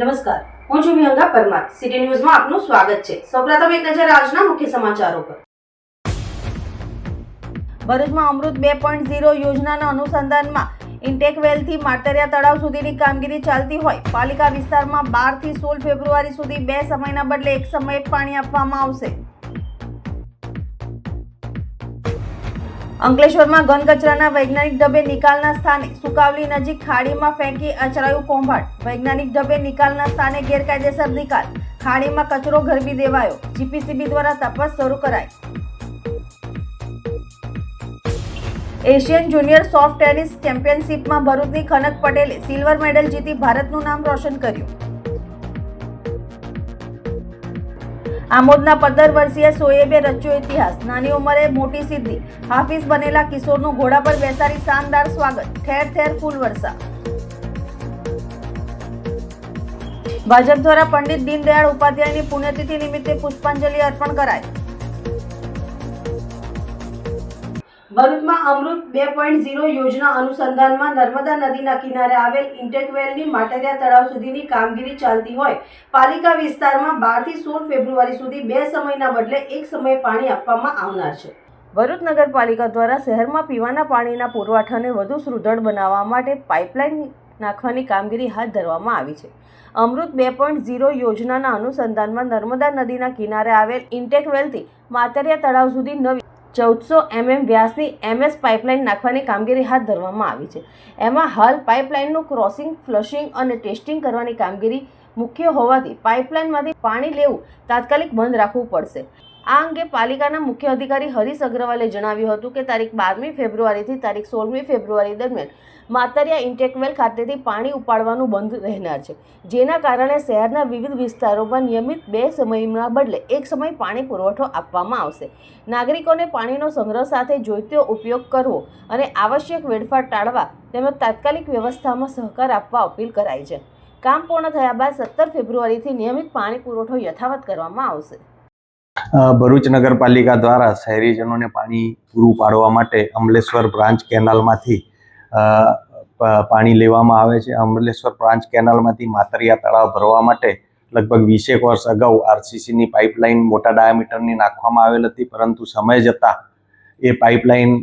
નમસ્કાર, હું છું વિહંગા પરમાર. સિટી ન્યૂઝમાં આપનું સ્વાગત છે. સૌપ્રથમ એક નજર આજના મુખ્ય સમાચારો પર. ભરૂચમાં અમૃત 2.0 યોજનાના અનુસંધાનમાં ઇન્ટેક વેલથી માતરિયા તળાવ સુધીની કામગીરી ચાલતી હોય પાલિકા વિસ્તારમાં 12 થી 16 ફેબ્રુઆરી સુધી 2 સમયના બદલે એક સમયે પાણી આપવામાં આવશે. અંકલેશ્વરમાં ઘન કચરાના વૈજ્ઞાનિક ઢબે નિકાલના સ્થાને સુકાવલી નજીક ખાડીમાં ફેંકી અચરાયું કૌભાંડ. વૈજ્ઞાનિક ઢબે નિકાલના સ્થાને ગેરકાયદેસર નિકાલ, ખાડીમાં કચરો ગરબી દેવાયો. જીપીસીબી દ્વારા તપાસ શરૂ કરાઈ. એશિયન જુનિયર સોફ્ટ ટેનિસ ચેમ્પિયનશિપમાં ભરૂચની ખનક પટેલે સિલ્વર મેડલ જીતી ભારતનું નામ રોશન કર્યું. આમોદના 15 વર્ષીય શોએબે રચ્યો ઇતિહાસ. નાની ઉંમરે મોટી સિદ્ધિ. હાફિઝ બનેલા કિશોરનું ઘોડા પર બેસાડી શાનદાર સ્વાગત. ઠેર ઠેર ફૂલવર્ષા. ભાજપ દ્વારા પંડિત દીનદયાળ ઉપાધ્યાયની પુણ્યતિથિ નિમિત્તે પુષ્પાંજલિ અર્પણ કરાઈ. ભરૂચમાં અમૃત 2.0 યોજના અનુસંધાનમાં નર્મદા નદીના કિનારે આવેલ ઇન્ટેક વેલની માતરિયા તળાવ સુધીની કામગીરી ચાલતી હોય પાલિકા વિસ્તારમાં 12 થી 16 ફેબ્રુઆરી સુધી 2 સમયના બદલે એક સમયે પાણી આપવામાં આવનાર છે. ભરૂચ નગરપાલિકા દ્વારા શહેરમાં પીવાના પાણીના પુરવઠાને વધુ સુદૃઢ બનાવવા માટે પાઇપલાઇન નાખવાની કામગીરી હાથ ધરવામાં આવી છે. અમૃત 2.0 યોજનાના અનુસંધાનમાં નર્મદા નદીના કિનારે આવેલ ઇન્ટેક વેલથી માતરિયા તળાવ સુધી નવી 1400 mm વ્યાસની MS પાઇપલાઇન નાખવાની કામગીરી હાથ ધરવામાં આવી છે. એમાં હાલ પાઇપલાઇનનું ક્રોસિંગ, ફ્લશિંગ અને ટેસ્ટિંગ કરવાની કામગીરી મુખ્ય હોવાથી પાઇપલાઇનમાંથી પાણી લેવું તાત્કાલિક બંધ રાખવું પડશે. આ અંગે પાલિકાના મુખ્ય અધિકારી હરીશ અગ્રવાલે જણાવ્યું હતું કે તારીખ 12મી ફેબ્રુઆરીથી તારીખ 16મી ફેબ્રુઆરી દરમિયાન માતરિયા ઇન્ટેકવેલ ખાતેથી પાણી ઉપાડવાનું બંધ રહેનાર છે, જેના કારણે શહેરના વિવિધ વિસ્તારોમાં નિયમિત 2 સમયના બદલે એક સમય પાણી પુરવઠો આપવામાં આવશે. નાગરિકોને પાણીનો સંગ્રહ સાથે જોઈતો ઉપયોગ કરવો અને આવશ્યક વેડફાટ ટાળવા તેમજ તાત્કાલિક વ્યવસ્થામાં સહકાર આપવા અપીલ કરાઈ છે. કામ પૂર્ણ થયા બાદ 17 ફેબ્રુઆરીથી નિયમિત પાણી પુરવઠો યથાવત કરવામાં આવશે. ભરૂચ નગરપાલિકા દ્વારા શહેરીજનોને પાણી પૂરું પાડવા માટે અમલેશ્વર બ્રાન્ચ કેનાલમાંથી પાણી લેવામાં આવે છે. અમલેશ્વર બ્રાન્ચ કેનાલમાંથી માતરિયા તળાવ ભરવા માટે લગભગ 20 વર્ષ અગાઉ આરસીસીની પાઇપલાઇન મોટા ડાયામીટરની નાખવામાં આવેલ હતી, પરંતુ સમય જતાં એ પાઇપલાઇન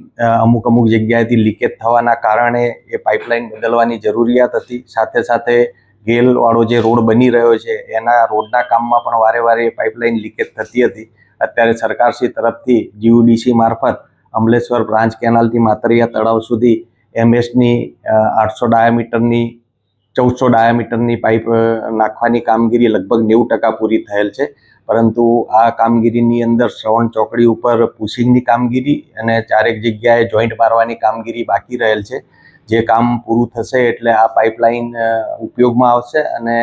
અમુક જગ્યાએથી લીકેજ થવાના કારણે એ પાઇપલાઇન બદલવાની જરૂરિયાત હતી. સાથે સાથે ગેલવાળો જે રોડ બની રહ્યો છે એના રોડના કામમાં પણ વારે પાઇપલાઇન લીકેજ થતી હતી. અત્યારે સરકારશ્રી તરફથી જીયુડીસી મારફત અમલેશ્વર બ્રાન્ચ કેનાલથી માતરિયા તળાવ સુધી MSની 800 ડાયામીટરની 1400 ડાયામીટરની પાઇપ નાખવાની કામગીરી લગભગ 90% પૂરી થયેલ છે. પરંતુ આ કામગીરીની અંદર શ્રવણ ચોકડી ઉપર પુશિંગની કામગીરી અને 4 જગ્યાએ જોઈન્ટ મારવાની કામગીરી બાકી રહેલ છે. જે કામ પૂરું થશે એટલે આ પાઇપલાઇન ઉપયોગમાં આવશે અને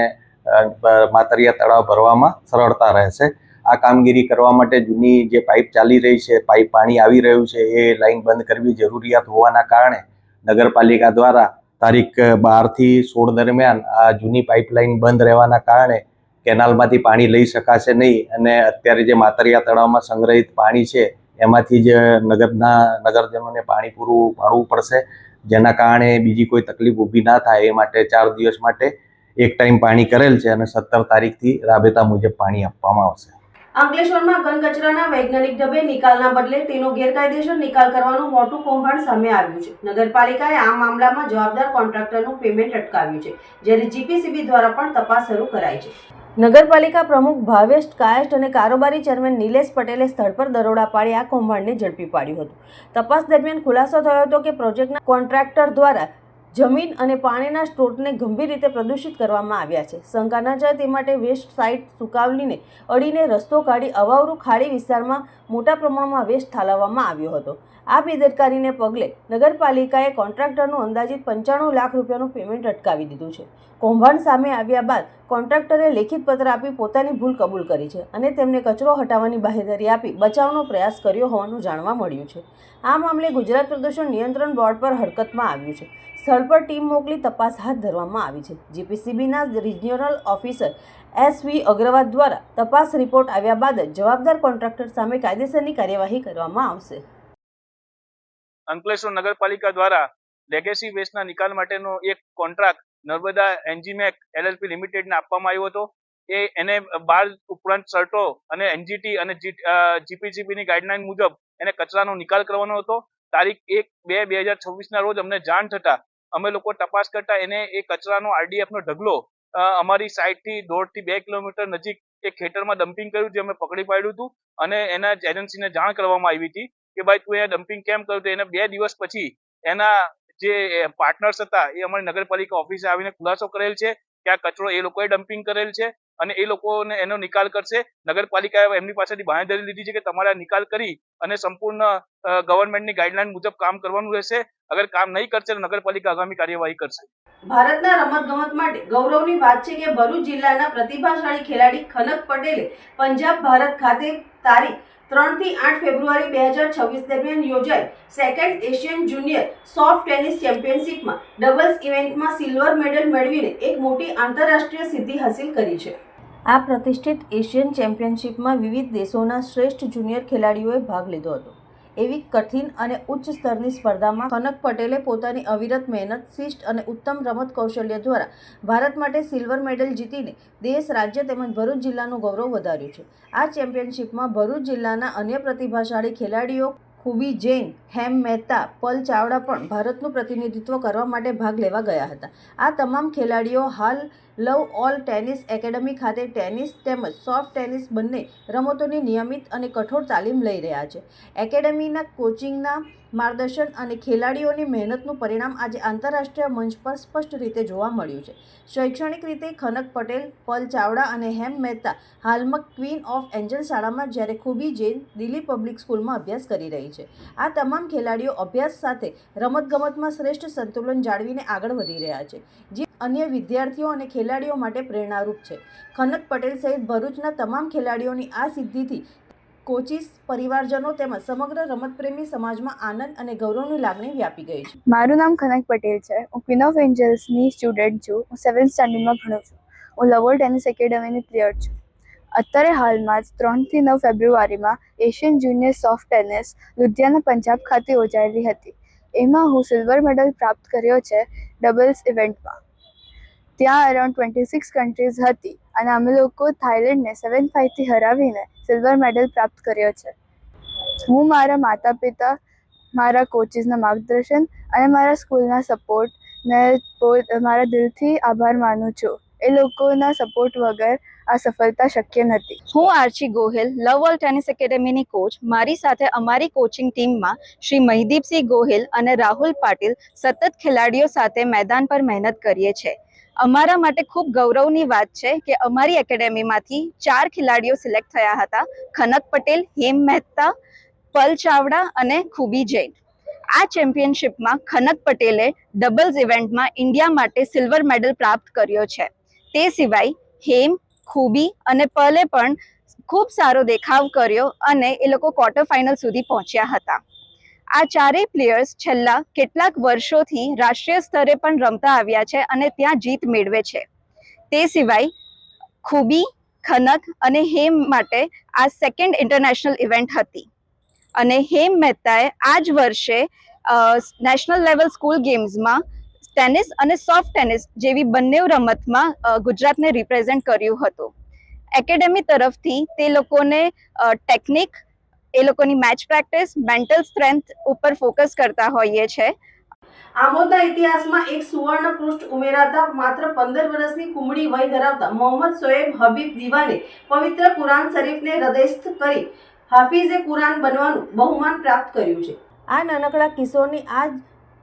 માતરિયા તળાવ ભરવામાં સરળતા રહેશે. આ કામગીરી કરવા માટે જૂની જે પાઇપ ચાલી રહી છે, પાણી આવી રહ્યું છે, એ લાઇન બંધ કરવી જરૂરિયાત હોવાના કારણે નગરપાલિકા દ્વારા તારીખ 12 થી 16 દરમિયાન આ જૂની પાઇપલાઇન બંધ રહેવાના કારણે કેનાલમાંથી પાણી લઈ શકાશે નહીં અને અત્યારે જે માતરિયા તળાવમાં સંગ્રહિત પાણી છે એમાંથી જ નગરજનોને પાણી પૂરું પાડવું પડશે. જેના કારણે બીજી કોઈ તકલીફ ઊભી ના થાય એ માટે 4 દિવસ માટે એક ટાઈમ પાણી કરેલ છે અને 17 તારીખથી રાબેતા મુજબ પાણી આપવામાં આવશે. અંકલેશ્વરમાં ઘન કચરાના વૈજ્ઞાનિક ઢબે નિકાલના બદલે તેનો ગેરકાયદેસર નિકાલ કરવાનું મોટું કૌભાંડ સામે આવ્યું છે. નગરપાલિકાએ આ મામલામાં જવાબદાર કોન્ટ્રાક્ટરનું પેમેન્ટ અટકાવ્યું છે, જ્યારે જીપીસીબી દ્વારા પણ તપાસ શરૂ કરાઈ છે. નગરપાલિકા પ્રમુખ ભાવેશ કાયસ્થ અને કારોબારી ચેરમેન નિલેશ પટેલે સ્થળ પર દરોડા પાડી આ કૌભાંડને ઝડપી પાડ્યું હતું. તપાસ દરમિયાન ખુલાસો થયો હતો કે પ્રોજેક્ટના કોન્ટ્રાક્ટર દ્વારા જમીન અને પાણીના સ્ત્રોતને ગંભીર રીતે પ્રદૂષિત કરવામાં આવ્યા છે. શંકા ન જાય તે માટે વેસ્ટ સાઇટ સુકાવલીને અડીને રસ્તો કાઢી અવાવરૂ ખાડી વિસ્તારમાં મોટા પ્રમાણમાં વેસ્ટ ઠાલવવામાં આવ્યો હતો. આ બેદરકારીને પગલે નગરપાલિકાએ કોન્ટ્રાક્ટરનું અંદાજિત 95 લાખ રૂપિયાનું પેમેન્ટ અટકાવી દીધું છે. કૌભાંડ સામે આવ્યા બાદ કોન્ટ્રાક્ટરે લેખિત પત્ર આપી પોતાની ભૂલ કબૂલ કરી છે અને તેમને કચરો હટાવવાની બાહેધરી આપી બચાવનો પ્રયાસ કર્યો હોવાનું જાણવા મળ્યું છે. આ મામલે ગુજરાત પ્રદૂષણ નિયંત્રણ બોર્ડ પર હરકતમાં આવ્યું છે. સ્થળ પર ટીમ મોકલી તપાસ હાથ ધરવામાં આવી છે. જીપીસીબીના રિજિયોનલ ઓફિસર SV અગ્રવાલ દ્વારા તપાસ રિપોર્ટ આવ્યા બાદ જવાબદાર કોન્ટ્રાક્ટર સામે કાયદેસરની કાર્યવાહી કરવામાં આવશે. અંકલેશ્વર નગરપાલિકા દ્વારા લેગેસી વેસ્ટના નિકાલ માટેનો એક કોન્ટ્રાક્ટ નર્મદા એન્જીમેક LLP લિમિટેડને આપવામાં આવ્યો હતો. એને 12 ઉપરાંત શર્ટો અને NGT અને GPCBની ગાઈડલાઈન મુજબ એને કચરાનો નિકાલ કરવાનો હતો. તારીખ 1/2/2026 ના રોજ અમને જાણ થતા અમે લોકો તપાસ કરતા એને એ કચરાનો RDF નો ઢગલો અમારી સાઈડથી 1.5 થી 2 કિલોમીટર નજીક એક ખેતરમાં ડમ્પિંગ કર્યું, જે અમે પકડી પાડ્યું હતું અને એના એજન્સીને જાણ કરવામાં આવી હતી કે ભાઈ તું અહીંયા ડમ્પિંગ કેમ કર્યું. તો એને 2 દિવસ પછી એના જે પાર્ટનર્સ હતા એ અમારી નગરપાલિકા ઓફિસે આવીને ખુલાસો કરેલ છે કે આ કચરો એ લોકોએ ડમ્પિંગ કરેલ છે અને એ લોકોને એનો નિકાલ કરશે. નગરપાલિકાએ એમની પાસેથી બાંહેધરી લીધી છે કે તમારે નિકાલ કરી અને સંપૂર્ણ ગવર્મેન્ટની ગાઈડલાઈન મુજબ કામ કરવાનું રહેશે. અગર કામ નહીં કરશે તો નગરપાલિકા આગામી કાર્યવાહી કરશે. ભારતના રમતગમત માટે ગૌરવની વાત છે કે ભરૂચ જિલ્લાના પ્રતિભાશાળી ખેલાડી ખનક પટેલે પંજાબ ભારત ખાતે તારીખ 3 થી 8 ફેબ્રુઆરી 2026 દરમિયાન યોજાયેલ second Asian junior soft tennis ચેમ્પિયનશિપમાં ડબલ્સ ઇવેન્ટમાં સિલ્વર મેડલ મેળવીને એક મોટી આંતરરાષ્ટ્રીય સિદ્ધિ હાંસિલ કરી છે. આ પ્રતિષ્ઠિત એશિયન ચેમ્પિયનશિપમાં વિવિધ દેશોના શ્રેષ્ઠ જુનિયર ખેલાડીઓએ ભાગ લીધો હતો. એવી કઠિન અને ઉચ્ચ સ્તરની સ્પર્ધામાં ખનક પટેલે પોતાની અવિરત મહેનત, શિસ્ત અને ઉત્તમ રમત કૌશલ્ય દ્વારા ભારત માટે સિલ્વર મેડલ જીતીને દેશ, રાજ્ય તેમજ ભરૂચ જિલ્લાનું ગૌરવ વધાર્યું છે. આ ચેમ્પિયનશિપમાં ભરૂચ જિલ્લાના અન્ય પ્રતિભાશાળી ખેલાડીઓ ખૂબી જૈન, હેમ મહેતા, પલ ચાવડા પણ ભારતનું પ્રતિનિધિત્વ કરવા માટે ભાગ લેવા ગયા હતા. આ તમામ ખેલાડીઓ હાલ લવ ઓલ ટેનિસ એકેડમી ખાતે ટેનિસ તેમજ સોફ્ટ ટેનિસ બંને રમતોની નિયમિત અને કઠોર તાલીમ લઈ રહ્યા છે. એકેડમીના કોચિંગના માર્ગદર્શન અને ખેલાડીઓની મહેનતનું પરિણામ આજે આંતરરાષ્ટ્રીય મંચ પર સ્પષ્ટ રીતે જોવા મળ્યું છે. શૈક્ષણિક રીતે ખનક પટેલ, પલ ચાવડા અને હેમ મહેતા હાલમાં ક્વીન ઓફ એન્જલ શાળામાં, જ્યારે ખૂબી જૈન દિલ્હી પબ્લિક સ્કૂલમાં અભ્યાસ કરી રહી છે. આ તમામ ખેલાડીઓ અભ્યાસ સાથે રમતગમતમાં શ્રેષ્ઠ સંતુલન જાળવીને આગળ વધી રહ્યા છે, જે અન્ય વિદ્યાર્થીઓ અને ખેલાડીઓ માટે પ્રેરણારૂપ છે. ખનક પટેલ સહિત ભરૂચના તમામ ખેલાડીઓની આ સિદ્ધિથી કોચિસ, પરિવારજનો તેમજ સમગ્ર રમતપ્રેમી સમાજમાં આનંદ અને ગૌરવની લાગણી વ્યાપી ગઈ છે. મારું નામ ખનક પટેલ છે. હું ક્વીન ઓફ એન્જલ્સની સ્ટુડન્ટ છું. હું 7th સ્ટાન્ડર્ડમાં ભણું છું. હું લવ ઓલ ટેનિસ એકેડમીની પ્લેયર છું. અત્યારે હાલમાં જ 3 થી 9 ફેબ્રુઆરીમાં Asian junior soft tennis Ludhiana Punjab ખાતે યોજાયેલી હતી. એમાં હું સિલ્વર મેડલ પ્રાપ્ત કર્યો છે ડબલ્સ ઇવેન્ટમાં. ત્યાં અરાઉન્ડ 26 કન્ટ્રીઝ હતી અને અમે લોકો થાઈલેન્ડને 7-5 થી હરાવીને સિલ્વર મેડલ પ્રાપ્ત કર્યો છે. હું મારા માતા પિતા, મારા કોચિસના માર્ગદર્શન અને મારા સ્કૂલના સપોર્ટને મારા દિલથી આભાર માનું છું. એ લોકોના સપોર્ટ વગર આ સફળતા શક્ય નથી. હું Archi Gohil, love all tennis એકેડમીની કોચ. મારી સાથે અમારી કોચિંગ ટીમમાં શ્રી મહિદીપસિંહ ગોહિલ અને રાહુલ પાટીલ સતત ખેલાડીઓ સાથે મેદાન પર મહેનત કરીએ છીએ. અમારા માટે ખૂબ ગૌરવની વાત છે કે અમારી એકેડેમીમાંથી 4 ખેલાડીઓ સિલેક્ટ થયા હતા: ખનક પટેલ, હેમ મહેતા, પલ ચાવડા અને ખૂબી જૈન. આ ચેમ્પિયનશિપમાં ખનક પટેલે ડબલ્સ ઇવેન્ટમાં ઇન્ડિયા માટે સિલ્વર મેડલ પ્રાપ્ત કર્યો છે. તે સિવાય હેમ, ખૂબી અને પલે પણ ખૂબ સારો દેખાવ કર્યો અને એ લોકો ક્વાર્ટર ફાઇનલ સુધી પહોંચ્યા હતા. આ ચારેય પ્લેયર્સ છેલ્લા કેટલાક વર્ષોથી રાષ્ટ્રીય સ્તરે પણ રમતા આવ્યા છે અને ત્યાં જીત મેળવે છે. તે સિવાય ખૂબી, ખનક અને હેમ માટે આ સેકન્ડ ઇન્ટરનેશનલ ઇવેન્ટ હતી અને હેમ મહેતાએ આ જ વર્ષે નેશનલ લેવલ સ્કૂલ ગેમ્સમાં ટેનિસ અને સોફ્ટ ટેનિસ જેવી બંને રમતમાં ગુજરાતને રિપ્રેઝેન્ટ કર્યું હતું. એકેડેમી તરફથી તે લોકોને ટેકનિક, એ લોકોની મેચ પ્રેક્ટિસ, મેન્ટલ સ્ટ્રેન્થ ઉપર ફોકસ કરતા હોઈએ છે. આમોદના ઇતિહાસમાં એક સુવર્ણ પૃષ્ઠ ઉમેરાતા માત્ર 15 વર્ષની કુમળી વય ધરાવતા મોહમ્મદ શોએબ હબીબ દીવાને પવિત્ર કુરાન શરીફને હૃદયસ્થ કરી હાફિઝે કુરાન બનવાનું બહુમાન પ્રાપ્ત કર્યું છે. આ નાનકડા કિશોરની આ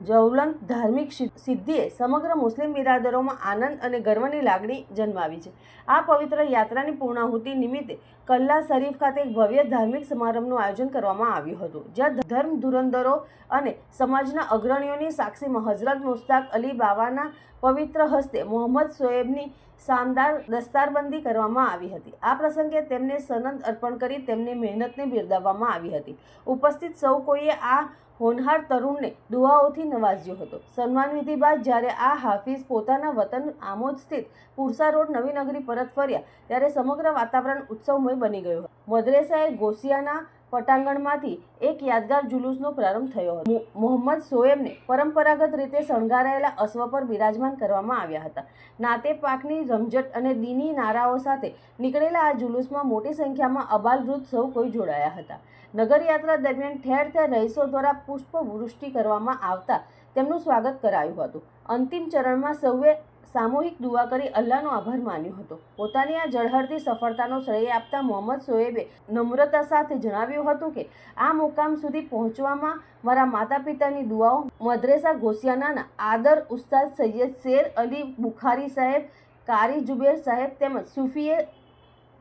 જ્વલંત ધાર્મિક સિદ્ધિએ સમગ્ર મુસ્લિમ બિરાદરોમાં આનંદ અને ગર્વની લાગણી જન્માવી છે. આ પવિત્ર યાત્રાની પૂર્ણાહુતિ નિમિત્તે કલ્લા શરીફ ખાતે એક ભવ્ય ધાર્મિક સમારંભનું આયોજન કરવામાં આવ્યું હતું, જ્યાં ધર્મ ધુરંધરો અને સમાજના અગ્રણીઓની સાક્ષીમાં હઝરત મુશ્તાક અલી બાવાના પવિત્ર હસ્તે મોહમ્મદ શોએબની શાનદાર દસ્તારબંધી કરવામાં આવી હતી. આ પ્રસંગે તેમને સનદ અર્પણ કરી તેમની મહેનતને બિરદાવવામાં આવી હતી. ઉપસ્થિત સૌ કોઈએ આ હોનહાર તરુણને દુઆઓથી નવાજ્યો હતો. સન્માન વિધિ બાદ જ્યારે આ હાફિઝ પોતાના વતન આમોદ સ્થિત પુરસા રોડ નવી નગરી પરત ફર્યા ત્યારે સમગ્ર વાતાવરણ ઉત્સવમય બની ગયું હતું. મદ્રેસાએ ગોસિયાના પટાંગણમાંથી એક યાદગાર જુલુસનો પ્રારંભ થયો હતો. મોહમ્મદ શોએબને પરંપરાગત રીતે શણગારાયેલા અશ્વ પર બિરાજમાન કરવામાં આવ્યા હતા. નાતે પાકની રમઝટ અને દીની નારાઓ સાથે નીકળેલા આ જુલુસમાં મોટી સંખ્યામાં અબાલવૃદ્ધ સૌ કોઈ જોડાયા હતા. નગરયાત્રા દરમિયાન ઠેર ઠેર રહીશો દ્વારા પુષ્પવૃષ્ટિ કરવામાં આવતા તેમનું સ્વાગત કરાયું હતું. અંતિમ ચરણમાં સૌએ સામૂહિક દુઆ કરી અલ્લાહનો આભાર માન્યો હતો. પોતાની આ ઝળહળતી સફળતાનો શ્રેય આપતા મોહમ્મદ શોએબે નમ્રતા સાથે જણાવ્યું હતું કે આ મુકામ સુધી પહોંચવામાં મારા માતા પિતાની દુઆઓ, મદ્રેસા ગોસિયાનાના આદર ઉસ્તાદ સૈયદ શેર અલી બુખારી સાહેબ, કારી જુબેર સાહેબ તેમજ સૂફીએ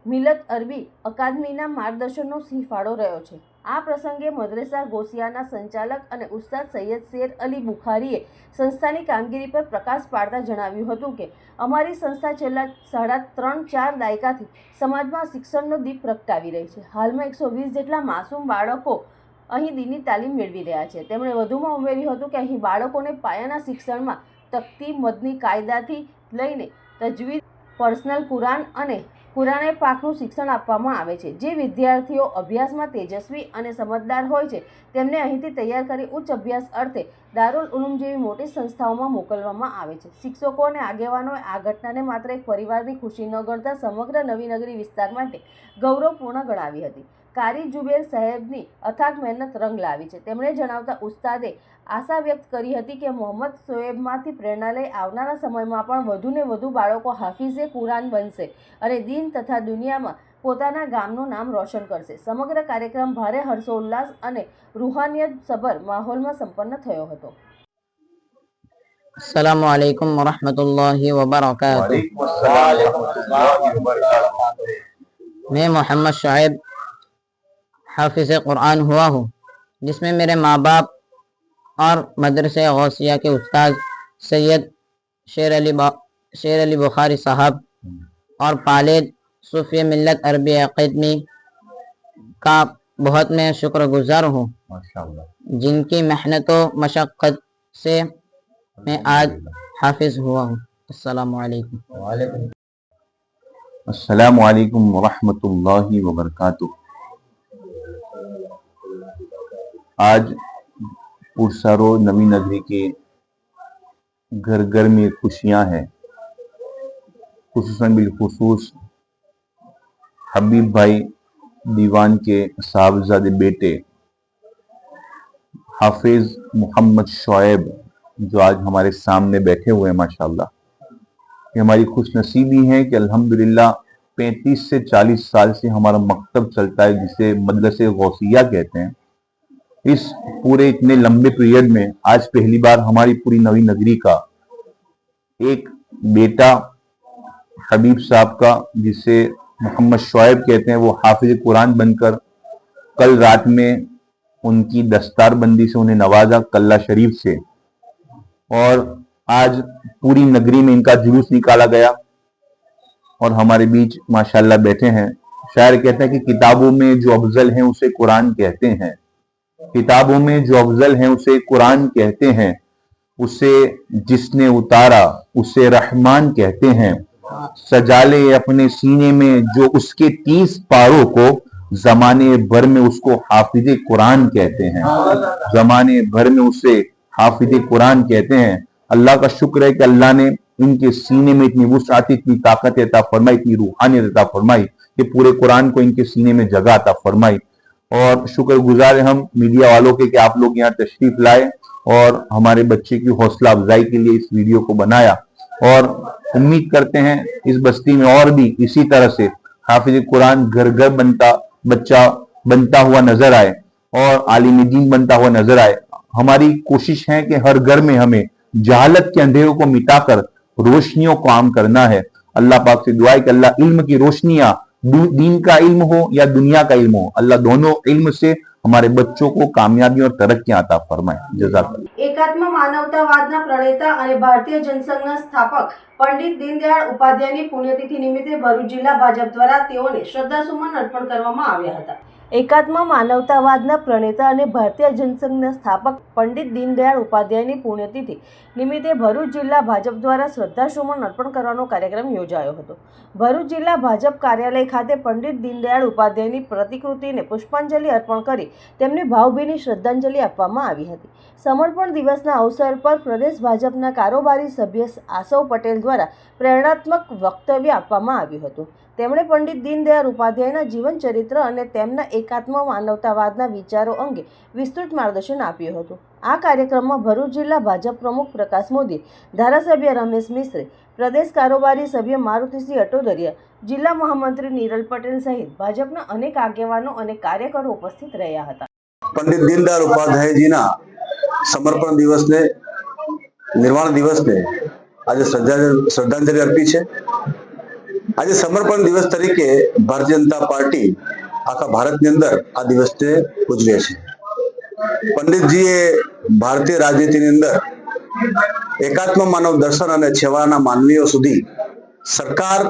મિલત અરબી અકાદમીના માર્ગદર્શનનો સિંહ ફાળો રહ્યો છે. આ પ્રસંગે મદ્રેસા ગોસિયાના સંચાલક અને ઉસ્તાદ સૈયદ શેર અલી બુખારીએ સંસ્થાની કામગીરી પર પ્રકાશ પાડતા જણાવ્યું હતું કે અમારી સંસ્થા છેલ્લા 3.5-4 દાયકાથી સમાજમાં શિક્ષણનો દીપ પ્રગટાવી રહી છે. હાલમાં 120 જેટલા માસૂમ બાળકો અહીં દીની તાલીમ મેળવી રહ્યા છે. તેમણે વધુમાં ઉમેર્યું હતું કે અહીં બાળકોને પાયાના શિક્ષણમાં તખ્તી, મદની કાયદાથી લઈને તજવીદ, પર્સનલ કુરાન અને કુરાને પાકનું શિક્ષણ આપવામાં આવે છે. જે વિદ્યાર્થીઓ અભ્યાસમાં તેજસ્વી અને સમજદાર હોય છે તેમને અહીંથી તૈયાર કરી ઉચ્ચ અભ્યાસ અર્થે દારુલ ઉલૂમ જેવી મોટી સંસ્થાઓમાં મોકલવામાં આવે છે. શિક્ષકો અને આગેવાનોએ આ ઘટનાને માત્ર એક પરિવારની ખુશી ન ગણતા સમગ્ર નવીનગરી વિસ્તાર માટે ગૌરવપૂર્ણ ગણાવી હતી. કારી જુબેર સાહેબની અથાગ મહેનત રંગ લાવી છે. તેમણે જણાવતા ઉસ્તાદે આશા વ્યક્ત કરી હતી કે મોહમ્મદ શોએબમાંથી પ્રેરણા લઈ આવનારા સમયમાં પણ વધુને વધુ બાળકો હાફિઝે કુરાન બનશે અને દીન તથા દુનિયામાં પોતાના ગામનું નામ રોશન કરશે. સમગ્ર કાર્યક્રમ ભારે હર્ષોલ્લાસ અને રૂહાનિયત સભર માહોલમાં સંપન્ન થયો હતો. अस्सलामु अलैकुम वरहमतुल्लाहि वबरकातुह। मैं मोहम्मद शोएब हाफिज़ कुरान हुआ हूँ, जिसमें मेरे माँ बाप और मदरसे गौसिया के उस्ताद सैयद शेर अली बुखारी साहब और पालेद सूफी मिल्लत अरबी अकादमी का बहुत मैं शुक्रगुजार हूँ, जिनकी मेहनतों मशक्क़त से मैं आज हाफिज हुआ हूँ. अस्सलामु अलैकुम. अस्सलामु अलैकुम वरहमतुल्लाहि वबरकातुह. आज पुरसरो नवी नगरी के घर घर में खुशियां हैं. खुसूसन बिलखुसूस हबीब भाई दीवान के साहबजादे बेटे हाफिज मोहम्मद शोएब जो आज हमारे सामने बैठे हुए हैं, माशाल्लाह. ये हमारी खुशनसीबी है कि अल्हम्दुलिल्लाह 35 से 40 साल से हमारा मकतब चलता है, जिसे मदरसे गौसिया कहते हैं. इस पूरे इतने लंबे पीरियड में आज पहली बार हमारी पूरी नवी नगरी का एक बेटा हबीब साहब का, जिसे मोहम्मद शोएब कहते हैं, वो हाफिज कुरान बनकर कल रात में उनकी दस्तारबंदी से उन्हें नवाजा कल्ला शरीफ से, और आज पूरी नगरी में इनका जुलूस निकाला गया और हमारे बीच माशाल्लाह बैठे हैं. शायर कहते हैं कि किताबों में जो अफजल हैं उसे कुरान कहते हैं, किताबों में जो अफजल हैं उसे कुरान कहते हैं, उसे जिसने उतारा उसे रहमान कहते हैं. सजा ले अपने सीने में जो उसके 30 पारों को, जमाने भर में उसको हाफिज कुरान कहते हैं, जमाने भर में उसे हाफिज कुरान कहते हैं. अल्लाह का शुक्र है कि अल्लाह ने इनके सीने में इतनी वुसअत, इतनी ताकत अता फरमाई, इतनी रूहानियत अता फरमाई कि पूरे कुरान को इनके सीने में जगह अता फरमाई. और शुक्रगुजार हम मीडिया वालों के कि आप लोग यहाँ तशरीफ लाए और हमारे बच्चे की हौसला अफजाई के लिए इस वीडियो को बनाया. और उम्मीद करते हैं इस बस्ती में और भी इसी तरह से हाफिज कुरान घर घर बच्चा बनता हुआ नजर आए और आलिम दीन बनता हुआ नजर आए. हमारी कोशिश है कि हर घर में हमें जहालत के अंधेरों को मिटाकर रोशनियों को आम करना है. अल्लाह पाक से दुआ है कि अल्लाह इल्म की रोशनियां, दीन का इल्म हो या दुनिया का इल्म हो, अल्लाह दोनों इल्म से हमारे बच्चों को कामयाबी और तरक्कियां अता फरमाए. जज़ाकल्लाह. એકાત્મ માનવતાવાદના પ્રણેતા અને ભારતીય જનસંઘના સ્થાપક પંડિત દીનદયાળ ઉપાધ્યાયની પુણ્યતિથિ નિમિત્તે ભરૂચ જિલ્લા ભાજપ દ્વારા તેઓને શ્રદ્ધાસુમન અર્પણ કરવામાં આવ્યા હતા. એકાત્મ માનવતાવાદના પ્રણેતા અને ભારતીય જનસંઘના સ્થાપક પંડિત દીનદયાળ ઉપાધ્યાયની પુણ્યતિથિ નિમિત્તે ભરૂચ જિલ્લા ભાજપ દ્વારા શ્રદ્ધાસુમન અર્પણ કરવાનો કાર્યક્રમ યોજાયો હતો. ભરૂચ જિલ્લા ભાજપ કાર્યાલય ખાતે પંડિત દીનદયાળ ઉપાધ્યાયની પ્રતિકૃતિને પુષ્પાંજલિ અર્પણ કરી તેમને ભાવભીની શ્રદ્ધાંજલિ આપવામાં આવી હતી. સમર્પણ દિવસના અવસર પર પ્રદેશ ભાજપના કારોબારી સભ્ય આસવ પટેલ દ્વારા પ્રેરણાત્મક વક્તવ્ય આપવામાં આવ્યું હતું. તેમણે પંડિત દીનદયાળ ઉપાધ્યાયના જીવન ચરિત્ર અને તેમના એકાત્મ માનવતાવાદના વિચારો અંગે વિસ્તૃત માર્ગદર્શન આપ્યું હતું. આ કાર્યક્રમમાં ભરૂચ જિલ્લા ભાજપ પ્રમુખ પ્રકાશ મોદી, ધારાસભ્ય રમેશ મિસ્ત્રી, પ્રદેશ કારોબારી સભ્ય મારુતિસિંહ અટોદરિયા, જિલ્લા મહામંત્રી નિરલ પટેલ સહિત ભાજપના અનેક આગેવાનો અને કાર્યકરો ઉપસ્થિત રહ્યા હતા. પંડિત દીનદયાળ ઉપાધ્યાયજીના સમર્પણ દિવસને, નિર્વાણ દિવસને આજે શ્રદ્ધાંજલિ અર્પી છે. આજે સમર્પણ દિવસ તરીકે ભારતીય જનતા પાર્ટી આખા ભારતની અંદર આ દિવસને ઉજવે છે. પંડિતજીએ ભારતીય રાજનીતિની અંદર એકાત્મ માનવ દર્શન અને છેવાડાના માનવીઓ સુધી સરકાર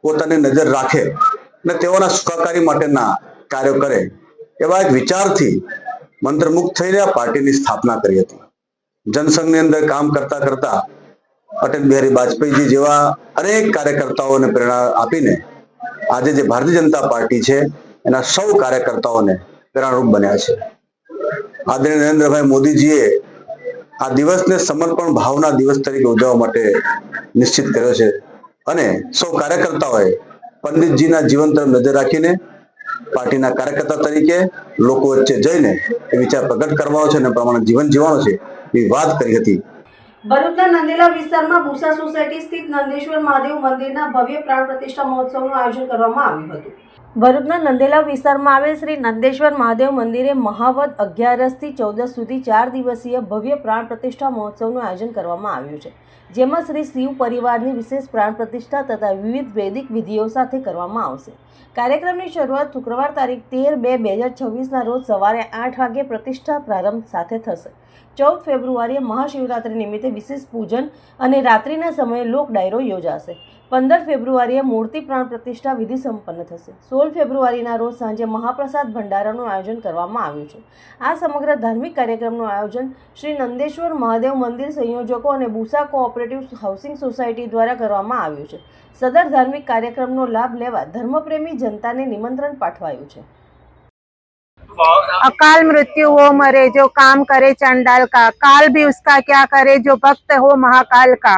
પોતાની નજર રાખે અને તેઓના સુખાકારી માટેના કાર્યો કરે એવા એક વિચારથી મંત્રમુગ્ધ થઈને આ પાર્ટીની સ્થાપના કરી હતી. જનસંઘની અંદર કામ કરતા કરતા અટલ બિહારી વાજપેયીજી જેવા અનેક કાર્યકર્તાઓને પ્રેરણા આપીને આજે જે ભારતીય જનતા પાર્ટી છે એના સૌ કાર્યકર્તાઓને પ્રેરણારૂપ બન્યા છે. આદરણીય નરેન્દ્રભાઈ મોદીજીએ આ દિવસને સમર્પણ ભાવના દિવસ તરીકે ઉજવવા માટે નિશ્ચિત કર્યો છે અને સૌ કાર્યકર્તાઓએ પંડિતજીના જીવન તરફ નજર રાખીને પાર્ટીના કાર્યકર્તા તરીકે લોકો વચ્ચે જઈને એ વિચાર પ્રગટ કરવાનો છે અને પ્રમાણે જીવન જીવવાનું છે એવી વાત કરી હતી. ભરૂચના નંદેલા વિસ્તારમાં ભૂસા સોસાયટી સ્થિત નંદેશ્વર મહાદેવ મંદિરના ભવ્ય પ્રાણ પ્રતિષ્ઠા મહોત્સવનું આયોજન કરવામાં આવ્યું હતું. ભરૂચના નંદેલા વિસ્તારમાં આવેલ શ્રી નંદેશ્વર મહાદેવ મંદિરે મહાવદ 11થી 14 સુધી 4 દિવસીય ભવ્ય પ્રાણ પ્રતિષ્ઠા મહોત્સવનું આયોજન કરવામાં આવ્યું છે, જેમાં શ્રી શિવ પરિવારની વિશેષ પ્રાણ પ્રતિષ્ઠા તથા વિવિધ વૈદિક વિધિઓ સાથે કરવામાં આવશે. કાર્યક્રમની શરૂઆત શુક્રવાર તારીખ 13/2/2026ના રોજ સવારે 8 વાગે પ્રતિષ્ઠા પ્રારંભ સાથે થશે. 14 ફેબ્રુઆરીએ મહાશિવરાત્રિ નિમિત્તે વિશેષ પૂજન અને રાત્રિના સમયે લોક ડાયરો યોજાશે. 15 ફેબ્રુઆરીએ મૂર્તિ પ્રાણ પ્રતિષ્ઠા વિધિ સંપન્ન થશે. 16 ફેબ્રુઆરીના રોજ સાંજે મહાપ્રસાદ ભંડારાનું આયોજન કરવામાં આવ્યું છે. આ સમગ્ર ધાર્મિક કાર્યક્રમનું આયોજન શ્રી નંદેશ્વર મહાદેવ મંદિર સંયોજકો અને બુસા કોઓપરેટિવ હાઉસિંગ સોસાયટી દ્વારા કરવામાં આવ્યું છે. સદર ધાર્મિક કાર્યક્રમનો લાભ લેવા ધર્મપ્રેમી જનતાને નિમંત્રણ પાઠવાયું છે. अकाल मृत्यु हो मरे जो काम करे चंडाल का, काल भी उसका क्या करे जो भक्त हो महाकाल का.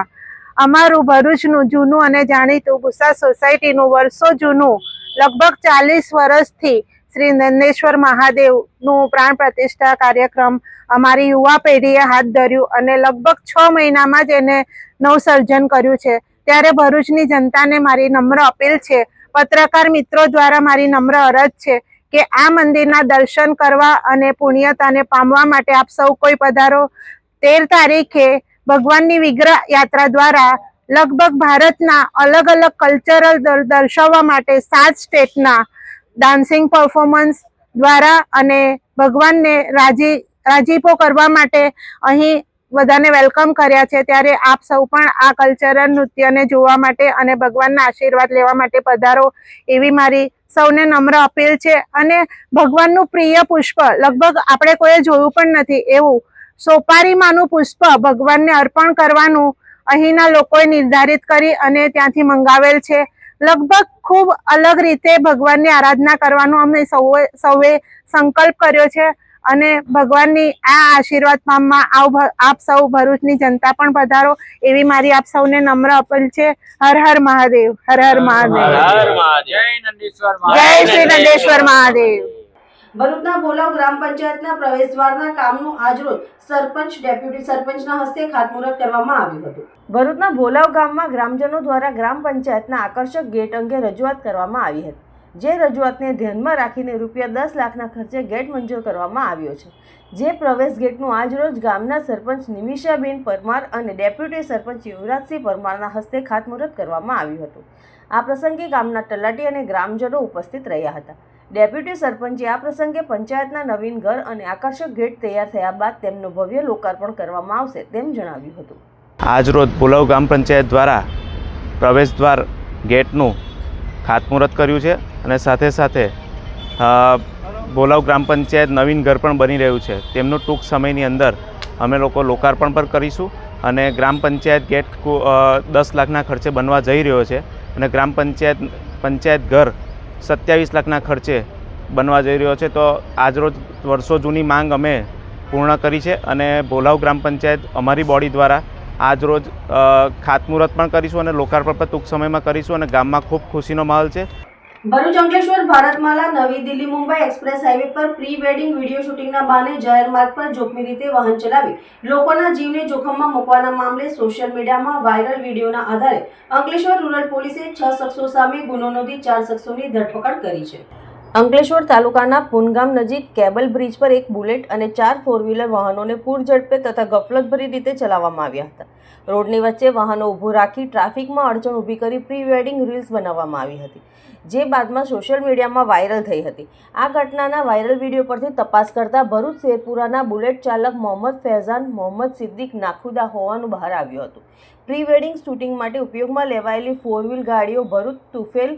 અમારું ભરૂચનું જૂનું અને જાણીતું બુસા સોસાયટીનું વર્ષો જૂનું લગભગ 40 વર્ષથી શ્રી નંદેશ્વર મહાદેવનું પ્રાણ પ્રતિષ્ઠા કાર્યક્રમ અમારી યુવા પેઢીએ હાથ ધર્યું અને લગભગ 6 મહિનામાં જ એને નવસર્જન કર્યું છે. ત્યારે ભરૂચની જનતાને મારી નમ્ર અપીલ છે, પત્રકાર મિત્રો દ્વારા મારી નમ્ર અરજ છે કે આ મંદિરના દર્શન કરવા અને પુણ્યતાને પામવા માટે આપ સૌ કોઈ પધારો. 13 તારીખે ભગવાનની વિગ્રહ યાત્રા દ્વારા લગભગ ભારતના અલગ અલગ કલ્ચરલ દર્શાવવા માટે 7 સ્ટેટના ડાન્સિંગ પરફોર્મન્સ દ્વારા અને ભગવાનને રાજીપો કરવા માટે અહીં બધાને વેલકમ કર્યા છે. ત્યારે આપ સૌ પણ આ કલ્ચરલ નૃત્યને જોવા માટે અને ભગવાનના આશીર્વાદ લેવા માટે પધારો એવી મારી સૌને નમ્ર અપીલ છે. અને ભગવાનનું પ્રિય પુષ્પ લગભગ આપણે કોઈએ જોયું પણ નથી એવું સોપારીમાંનું પુષ્પ ભગવાનને અર્પણ કરવાનું અહીંના લોકોએ નિર્ધારિત કરી અને ત્યાંથી મંગાવેલ છે. લગભગ ખૂબ અલગ રીતે ભગવાનની આરાધના કરવાનો અમે સૌએ સંકલ્પ કર્યો છે અને ભગવાનની આ આશીર્વાદ પામવા આપ સૌ ભરૂચની જનતા પણ પધારો એવી મારી આપ સૌને નમ્ર અપીલ છે. હર હર મહાદેવ, હર હર મહાદેવ, જય શ્રી નંદેશ્વર મહાદેવ. ભરૂચના ભોલાવ ગ્રામ પંચાયતના પ્રવેશદ્વારના કામનું આજરોજ સરપંચ, ડેપ્યુટી સરપંચના હસ્તે ખાતમુહૂર્ત કરવામાં આવ્યું હતું. ભરૂચના ભોલાવ ગામમાં ગ્રામજનો દ્વારા ગ્રામ પંચાયતના આકર્ષક ગેટ અંગે રજૂઆત કરવામાં આવી હતી. જે રજૂઆતને ધ્યાનમાં રાખીને ₹10 લાખના ખર્ચે ગેટ મંજૂર કરવામાં આવ્યો છે. જે પ્રવેશ ગેટનું આજરોજ ગામના સરપંચ નિમિષાબેન પરમાર અને ડેપ્યુટી સરપંચ યુવરાજસિંહ પરમારના હસ્તે ખાતમુહૂર્ત કરવામાં આવ્યું હતું. આ પ્રસંગે ગામના તલાટી અને ગ્રામજનો ઉપસ્થિત રહ્યા હતા. ડેપ્યુટી સરપંચે આ પ્રસંગે પંચાયતના નવીન ઘર અને આકર્ષક ગેટ તૈયાર થયા બાદ તેમનું ભવ્ય લોકાર્પણ કરવામાં આવશે તેમ જણાવ્યું હતું. આજરોજ ભોલાવ ગ્રામ પંચાયત દ્વારા પ્રવેશદ્વાર ગેટનું ખાતમુહૂર્ત કર્યું છે અને સાથે સાથે બોલાવ ગ્રામ પંચાયત નવીન ઘર પણ બની રહ્યું છે, તેમનું ટૂંક સમયની અંદર અમે લોકો લોકાર્પણ પણ કરીશું અને ગ્રામ પંચાયત ગેટ 10 લાખના ખર્ચે બનવા જઈ રહ્યો છે અને ગ્રામ પંચાયત ઘર 27 લાખના ખર્ચે બનવા જઈ રહ્યો છે. તો આજરોજ વર્ષો જૂની માંગ અમે પૂર્ણ કરી છે અને બોલાવ ગ્રામ પંચાયત અમારી બોડી દ્વારા આજરોજ ખાતમુહૂર્ત પણ કરીશું અને લોકાર્પણ પણ ટૂંક સમયમાં કરીશું અને ગામમાં ખૂબ ખુશીનો માહોલ છે. ભરૂચ અંકલેશ્વર ભારતમાલા નવી દિલ્હી મુંબઈ એક્સપ્રેસ હાઈવે પર પ્રી વેડિંગ વિડીયો શૂટિંગના બહાને જાહેર માર્ગ પર જોખમી રીતે વાહન ચલાવી લોકોના જીવને જોખમમાં મૂકવાના મામલે સોશિયલ મીડિયામાં વાયરલ વિડીયોના આધારે અંકલેશ્વર રૂરલ પોલીસે 6 શખ્સો સામે ગુનો નોંધી 4 શખ્સોની ધરપકડ કરી છે. અંકલેશ્વર તાલુકાના પુનગામ નજીક કેબલ બ્રિજ પર એક બુલેટ અને 4 4 વ્હીલર વાહનોને પૂર ઝડપે તથા ગફલતભરી રીતે ચલાવવામાં આવ્યા હતા. રોડની વચ્ચે વાહનો ઊભું રાખી ટ્રાફિકમાં અડચણ ઊભી કરી પ્રી વેડિંગ રીલ્સ બનાવવામાં આવી હતી, જે બાદમાં સોશિયલ મીડિયામાં વાયરલ થઈ હતી. આ ઘટનાના વાયરલ વિડીયો પરથી તપાસ કરતા ભરૂચ શેરપુરાના બુલેટ ચાલક મોહમ્મદ ફૈઝાન મોહમ્મદ સિદ્દીક નાખુદા હોવાનું બહાર આવ્યું હતું. પ્રી વેડિંગ શૂટિંગ માટે ઉપયોગમાં લેવાયેલી 4 વ્હીલ ગાડીઓ ભરૂચ તુફેલ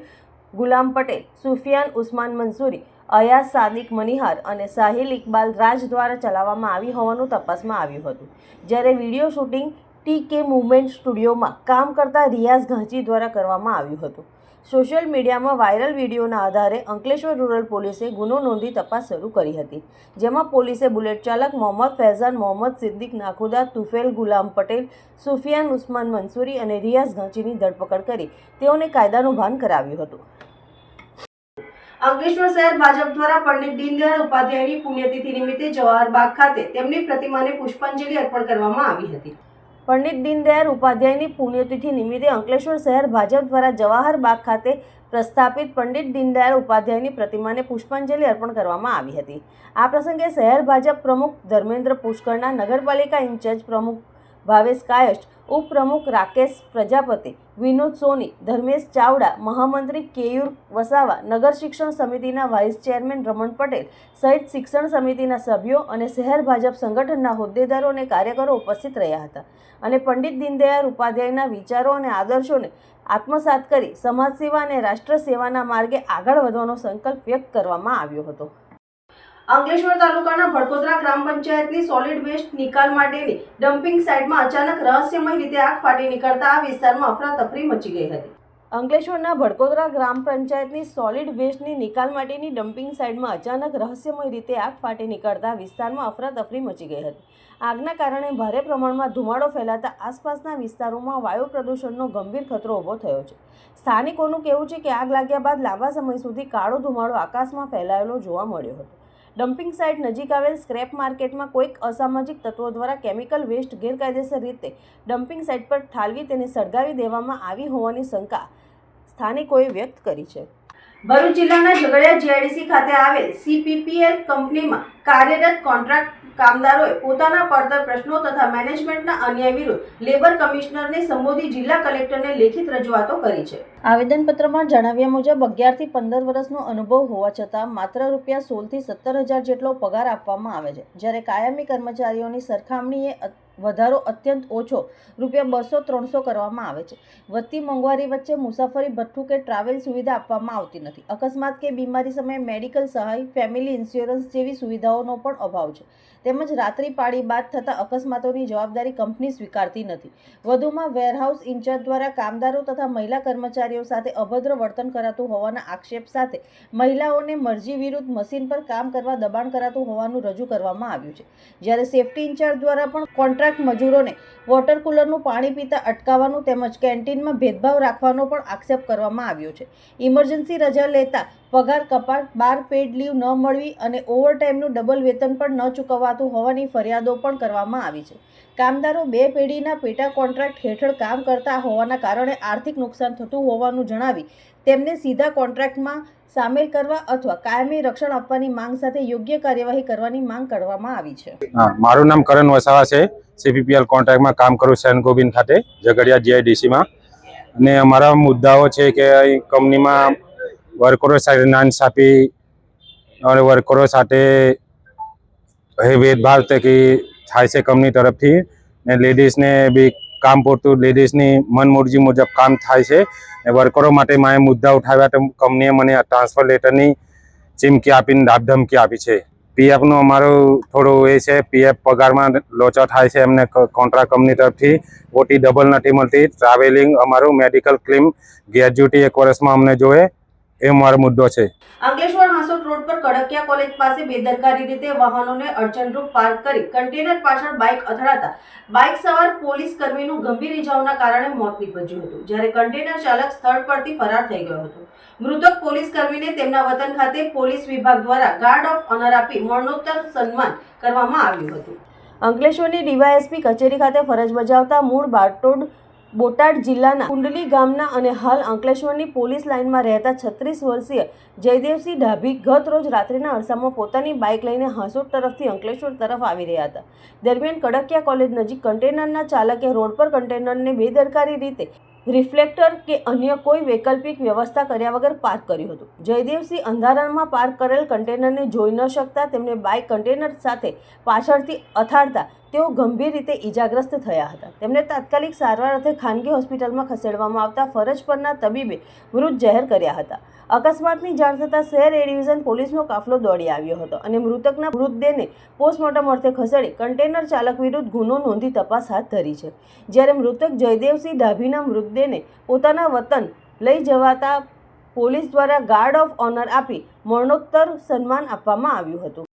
ગુલામ પટેલ, સુફિયાન ઉસ્માન મંસૂરી, અયાઝ સાદિક મનિહાર અને સાહિલ ઇકબાલ રાજ દ્વારા ચલાવવામાં આવી હોવાનું તપાસમાં આવ્યું હતું. જ્યારે વિડીયો શૂટિંગ TK મૂવમેન્ટ સ્ટુડિયોમાં કામ કરતા રિયાઝ ઘાંચી દ્વારા કરવામાં આવ્યું હતું. સોશિયલ મીડિયામાં વાયરલ વિડીયોના આધારે અંકલેશ્વર રૂરલ પોલીસે ગુનો નોંધી તપાસ શરૂ કરી હતી, જેમાં પોલીસે બુલેટ ચાલક મોહમ્મદ ફૈઝાન મોહમ્મદ સિદ્દીક નાખુદા, તુફેલ ગુલામ પટેલ, સુફિયાન ઉસ્માન મંસૂરી અને રિયાઝ ઘાંચીની ધરપકડ કરી તેઓને કાયદાનું ભાન કરાવ્યું હતું. અંકલેશ્વર શહેર ભાજપ દ્વારા પંડિત દીનદયાળ ઉપાધ્યાયની પુણ્યતિથિ નિમિત્તે જવાહર બાગ ખાતે તેમની પ્રતિમાને પુષ્પાંજલિ અર્પણ કરવામાં આવી હતી. પંડિત દીનદયાળ ઉપાધ્યાયની પુણ્યતિથિ નિમિત્તે અંકલેશ્વર શહેર ભાજપ દ્વારા જવાહર બાગ ખાતે પ્રસ્થાપિત પંડિત દીનદયાળ ઉપાધ્યાયની પ્રતિમાને પુષ્પાંજલિ અર્પણ કરવામાં આવી હતી. આ પ્રસંગે શહેર ભાજપ પ્રમુખ ધર્મેન્દ્ર પુષ્કરના, નગરપાલિકા ઇન્ચાર્જ પ્રમુખ ભાવેશ કાયસ્થ, ઉપપ્રમુખ રાકેશ પ્રજાપતિ, વિનોદ સોની, ધર્મેશ ચાવડા, મહામંત્રી કેયુર વસાવા, નગર શિક્ષણ સમિતિના વાઇસ ચેરમેન રમણ પટેલ સહિત શિક્ષણ સમિતિના સભ્યો અને શહેર ભાજપ સંગઠનના હોદ્દેદારો અને કાર્યકરો ઉપસ્થિત રહ્યા હતા અને પંડિત દીનદયાળ ઉપાધ્યાયના વિચારો અને આદર્શોને આત્મસાત કરી સમાજ સેવા અને રાષ્ટ્ર સેવાના માર્ગે આગળ વધવાનો સંકલ્પ વ્યક્ત કરવામાં આવ્યો હતો. અંકલેશ્વર તાલુકાના ભડકોદરા ગ્રામ પંચાયતની સોલિડ વેસ્ટ નિકાલ માટેની ડમ્પિંગ સાઇટમાં અચાનક રહસ્યમય રીતે આગ ફાટી નીકળતા આ વિસ્તારમાં અફરાતફરી મચી ગઈ હતી. અંકલેશ્વરના ભડકોદરા ગ્રામ પંચાયતની સોલિડ વેસ્ટની નિકાલ માટેની ડમ્પિંગ સાઇટમાં અચાનક રહસ્યમય રીતે આગ ફાટી નીકળતા વિસ્તારમાં અફરાતફરી મચી ગઈ હતી. આગના કારણે ભારે પ્રમાણમાં ધુમાડો ફેલાતા આસપાસના વિસ્તારોમાં વાયુ પ્રદૂષણનો ગંભીર ખતરો ઊભો થયો છે. સ્થાનિકોનું કહેવું છે કે આગ લાગ્યા બાદ લાંબા સમય સુધી કાળો ધુમાડો આકાશમાં ફેલાયેલો જોવા મળ્યો હતો. ડમ્પિંગ સાઇટ નજીક આવેલ સ્ક્રેપ માર્કેટમાં કોઈક અસામાજિક તત્વો દ્વારા કેમિકલ વેસ્ટ ગેરકાયદેસર રીતે ડમ્પિંગ સાઇટ પર ઠાલવી તેને સળગાવી દેવામાં આવી હોવાની શંકા સ્થાનિકોએ વ્યક્ત કરી છે. ભરૂચ જિલ્લાના ઝઘડિયા GIDC ખાતે આવેલ CPPL કંપનીમાં કાર્યરત કોન્ટ્રાક્ટ કામદારોએ પોતાના પડતર પ્રશ્નો તથા મેનેજમેન્ટના અન્યાય વિરુદ્ધ લેબર કમિશનરને સંબોધી જિલ્લા કલેક્ટરને લેખિત રજૂઆતો કરી છે. આવેદનપત્રમાં જણાવ્યા મુજબ 11 થી 15 વર્ષનો અનુભવ હોવા છતાં માત્ર રૂપિયા 16 થી 17,000 જેટલો પગાર આપવામાં આવે છે, જ્યારે કાયમી કર્મચારીઓની સરખામણીએ વધારો અત્યંત ઓછો રૂપિયા 200-300 કરવામાં આવે છે. વધતી મોંઘવારી વચ્ચે મુસાફરી ભથ્થું કે ટ્રાવેલ સુવિધા આપવામાં આવતી નથી. અકસ્માત કે બીમારી સમયે મેડિકલ સહાય, ફેમિલી ઇન્સ્યોરન્સ જેવી સુવિધાઓનો પણ અભાવ છે. તેમજ રાત્રિ પાળી બાદ થતા અકસ્માતોની જવાબદારી કંપની સ્વીકારતી નથી. વધુમાં વેરહાઉસ ઇન્ચાર્જ દ્વારા કામદારો તથા મહિલા કર્મચારીઓ સાથે અભદ્ર વર્તન કરાતું હોવાના આક્ષેપ સાથે મહિલાઓને મરજી વિરુદ્ધ મશીન પર કામ કરવા દબાણ કરાતું હોવાનું રજૂ કરવામાં આવ્યું છે. જ્યારે સેફટી ઇન્ચાર્જ દ્વારા પણ કોન્ટ્રાક્ટ મજૂરોને વોટર કુલરનું પાણી પીતા અટકાવવાનું તેમજ કેન્ટીનમાં ભેદભાવ રાખવાનો પણ આક્ષેપ કરવામાં આવ્યો છે. ઇમરજન્સી રજા લેતા પગાર કપાત, 12 પેડ લીવ ન મળવી અને ઓવરટાઈમનું ડબલ વેતન પણ ન ચૂકવાતું હોવાની ફરિયાદો પણ કરવામાં આવી છે. કામદારો 2 પેઢીના પેટા કોન્ટ્રાક્ટ હેઠળ કામ કરતા હોવાના કારણે આર્થિક નુકસાન થતું હોવાનું જણાવી તેમને સીધા કોન્ટ્રાક્ટમાં સામેલ કરવા અથવા કાયમી રક્ષણ આપવાની માંગ સાથે યોગ્ય કાર્યવાહી કરવાની માંગ કરવામાં આવી છે. મારું નામ કરણ વસાવા છે. CPPL કોન્ટ્રાક્ટમાં કામ કરું સેન ગોબિંદ ખાતે ઝઘડિયા GIDCમાં. અને અમારા મુદ્દાઓ છે કે કંપનીમાં વર્કરો સાથે નાઇન્સાફી અને વર્કરો સાથે ભેદભાવ થાય છે કંપની તરફથી, ને લેડીઝને બી કામ પૂરતું લેડીઝની મનમરજી મુજબ કામ થાય છે. વર્કરો માટે મારે મુદ્દા ઉઠાવ્યા તો કંપનીએ મને ટ્રાન્સફર લેટરની ચીમકી આપીને ધામધમકી આપી છે. પીએફનું અમારું થોડું એ છે, પીએફ પગારમાં લોચો થાય છે એમને કોન્ટ્રાક્ટ કંપની તરફથી. ઓટી ડબલ નથી મળતી. ટ્રાવેલિંગ, અમારું મેડિકલ ક્લેમ, ગ્રેજ્યુટી 1 વર્ષમાં અમને જોઈએ, એ અમારો મુદ્દો છે. અંકલેશ્વર હાંસોટ રોડ પર કડકિયા કોલેજ પાસે બેદરકારી રીતે વાહનોને અડચણરૂપ પાર્ક કરી કન્ટેનર પાછળ બાઇક અથડાતા બાઇક સવાર પોલીસ કર્મીનું ગંભીર ઇજાઓના કારણે મોત નીપજ્યું હતું, જ્યારે કન્ટેનર ચાલક સ્થળ પરથી ફરાર થઈ ગયો હતો. મૃતક પોલીસ કર્મીને તેમના વતન ખાતે પોલીસ વિભાગ દ્વારા ગાર્ડ ઓફ ઓનર આપી મરણોત્તર સન્માન કરવામાં આવ્યું હતું. અંકલેશ્વરની ડીવાયએસપી કચેરી ખાતે ફરજ બજાવતા મૂળ બોટાદ જિલ્લાના કુંડલી ગામના અને હાલ અંકલેશ્વરની પોલીસ લાઇનમાં રહેતા 36 વર્ષીય જયદેવસિંહ ડાભી ગત રોજ રાત્રિના અરસામાં પોતાની બાઇક લઈને હાંસોટ તરફથી અંકલેશ્વર તરફ આવી રહ્યા હતા. દરમિયાન કડકિયા કોલેજ નજીક કન્ટેનરના ચાલકે રોડ પર કન્ટેનરને બેદરકારી રીતે રિફ્લેક્ટર કે અન્ય કોઈ વૈકલ્પિક વ્યવસ્થા કર્યા વગર પાર્ક કર્યું હતું. જયદેવસિંહ અંધારામાં પાર્ક કરેલ કન્ટેનરને જોઈ ન શકતા તેમને બાઇક કન્ટેનર સાથે પાછળથી અથાડતા તેઓ ગંભીર રીતે ઈજાગ્રસ્ત થયા હતા. તેમને તાત્કાલિક સારવાર અર્થે ખાનગી હોસ્પિટલમાં ખસેડવામાં આવતા ફરજ પરના તબીબે મૃત જાહેર કર્યા હતા. અકસ્માતની જાણ થતાં શહેર એ ડિવિઝન પોલીસનો કાફલો દોડી આવ્યો હતો અને મૃતકના મૃતદેહને પોસ્ટમોર્ટમ અર્થે ખસેડી કન્ટેનર ચાલક વિરુદ્ધ ગુનો નોંધી તપાસ હાથ ધરી છે. જ્યારે મૃતક જયદેવસિંહ ડાભીના મૃતદેહને પોતાના વતન લઈ જવાતા પોલીસ દ્વારા ગાર્ડ ઓફ ઓનર આપી મરણોત્તર સન્માન આપવામાં આવ્યું હતું.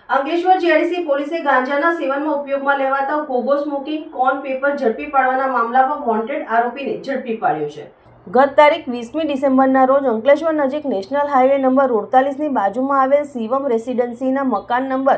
અંકલેશ્વર જીઆઈડીસી પોલીસે ગાંજાના સેવનમાં ઉપયોગમાં લેવાતા કોગો સ્મોકિંગ કોન પેપર ઝડપી પાડવાના મામલામાં વોન્ટેડ આરોપીને ઝડપી પાડ્યો છે. ગત તારીખ 20મી ડિસેમ્બરના રોજ અંકલેશ્વર નજીક નેશનલ હાઈવે નંબર 48ની બાજુમાં આવેલ શિવમ રેસિડેન્સીના મકાન નંબર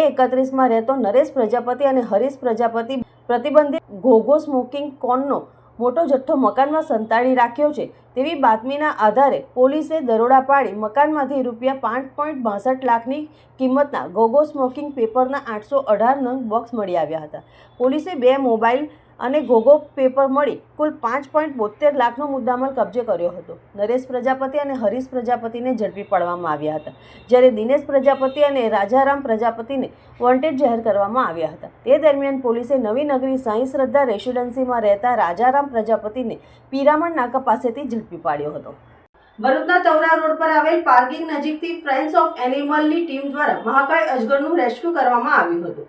A31માં રહેતો નરેશ પ્રજાપતિ અને હરીશ પ્રજાપતિ પ્રતિબંધિત ઘોઘો સ્મોકિંગ કોનનો મોટો જથ્થો મકાનમાં સંતાડી રાખ્યો છે તેવી બાતમીના આધારે પોલીસે દરોડા પાડી મકાનમાંથી રૂપિયા 5.62 લાખની કિંમતના ગોગો સ્મોકિંગ પેપરના 818 નંગ બોક્સ મળી આવ્યા હતા. પોલીસે 2 મોબાઈલ અને ગોગો પેપર મળી કુલ 5.72 લાખનો મુદ્દામાલ કબજે કર્યો હતો. નરેશ પ્રજાપતિ અને હરીશ પ્રજાપતિને ઝડપી પાડવામાં આવ્યા હતા, જ્યારે દિનેશ પ્રજાપતિ અને રાજારામ પ્રજાપતિને વોન્ટેડ જાહેર કરવામાં આવ્યા હતા. તે દરમિયાન પોલીસે નવી નગરી સાંઈ શ્રદ્ધા રેસિડેન્સીમાં રહેતા રાજારામ પ્રજાપતિને પીરામણ નાકા પાસેથી ઝડપી પાડ્યો હતો. ભરૂચના તવરા રોડ પર આવેલ પાર્કિંગ નજીકથી ફ્રેન્ડ્સ ઓફ એનિમલની ટીમ દ્વારા મહાકાય અજગરનું રેસ્ક્યુ કરવામાં આવ્યું હતું.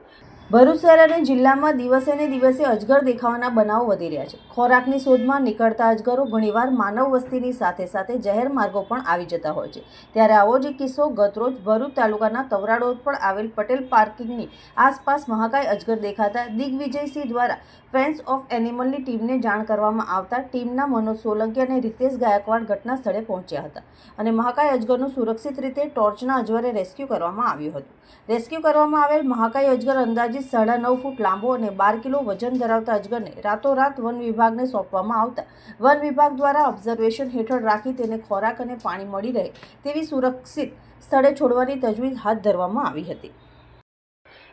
ભરૂચ શહેર અને જિલ્લામાં દિવસે ને દિવસે અજગર દેખાવાના બનાવો વધી રહ્યા છે. ખોરાકની શોધમાં નીકળતા અજગરો ઘણીવાર માનવ વસ્તીની સાથે સાથે જાહેર માર્ગો પણ આવી જતા હોય છે. ત્યારે આવો જ એક કિસ્સો ગતરોજ ભરૂચ તાલુકાના તવરા રોડ પર આવેલ પટેલ પાર્કિંગની આસપાસ મહાકાય અજગર દેખાતા દિગ્વિજયસિંહ દ્વારા ફ્રેન્ડ્સ ઓફ એનિમલની ટીમને જાણ કરવામાં આવતા ટીમના મનોજ સોલંકી અને રીતેશ ગાયકવાડ ઘટના સ્થળે પહોંચ્યા હતા અને મહાકાય અજગરનું સુરક્ષિત રીતે ટોર્ચના અજવાળે રેસ્ક્યુ કરવામાં આવ્યું હતું. રેસ્ક્યુ કરવામાં આવેલ મહાકાય અજગર અંદાજિત 9.5 ફૂટ લાંબો અને 12 કિલો વજન ધરાવતા અજગરને રાતોરાત વન વિભાગને સોંપવામાં આવતા વન વિભાગ દ્વારા ઓબ્ઝર્વેશન હેઠળ રાખી તેને ખોરાક અને પાણી મળી રહે તેવી સુરક્ષિત સ્થળે છોડવાની તજવીજ હાથ ધરવામાં આવી હતી.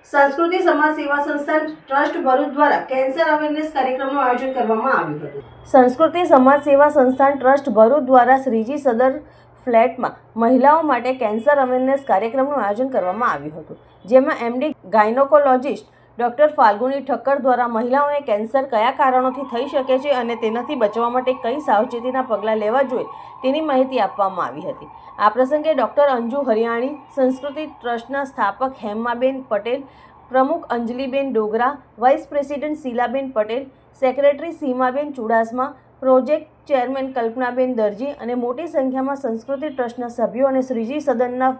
સંસ્કૃતિ સમાજ સેવા સંસ્થાન ટ્રસ્ટ ભરૂચ દ્વારા કેન્સર અવેરનેસ કાર્યક્રમનું આયોજન કરવામાં આવ્યું હતું. સંસ્કૃતિ સમાજ સેવા સંસ્થાન ટ્રસ્ટ ભરૂચ દ્વારા શ્રીજી સદર ફ્લેટમાં મહિલાઓ માટે કેન્સર અવેરનેસ કાર્યક્રમનું આયોજન કરવામાં આવ્યું હતું, જેમાં એમડી ગાયનોકોલોજિસ્ટ ડૉક્ટર ફાલ્ગુની ઠક્કર દ્વારા મહિલાઓને કેન્સર કયા કારણોથી થઈ શકે છે અને તેનાથી બચવા માટે કઈ સાવચેતીના પગલાં લેવા જોઈએ તેની માહિતી આપવામાં આવી હતી. આ પ્રસંગે ડૉક્ટર અંજુ હરિયાણી, સંસ્કૃતિ ટ્રસ્ટના સ્થાપક હેમાબેન પટેલ, પ્રમુખ Anjaliben Dogra, vice president શીલાબેન Patel, secretary સીમાબેન Chudasama, project chairman Kalpanaben દરજી અને મોટી સંખ્યામાં સંસ્કૃતિ ટ્રસ્ટના સભ્યો અને શ્રીજી સદનના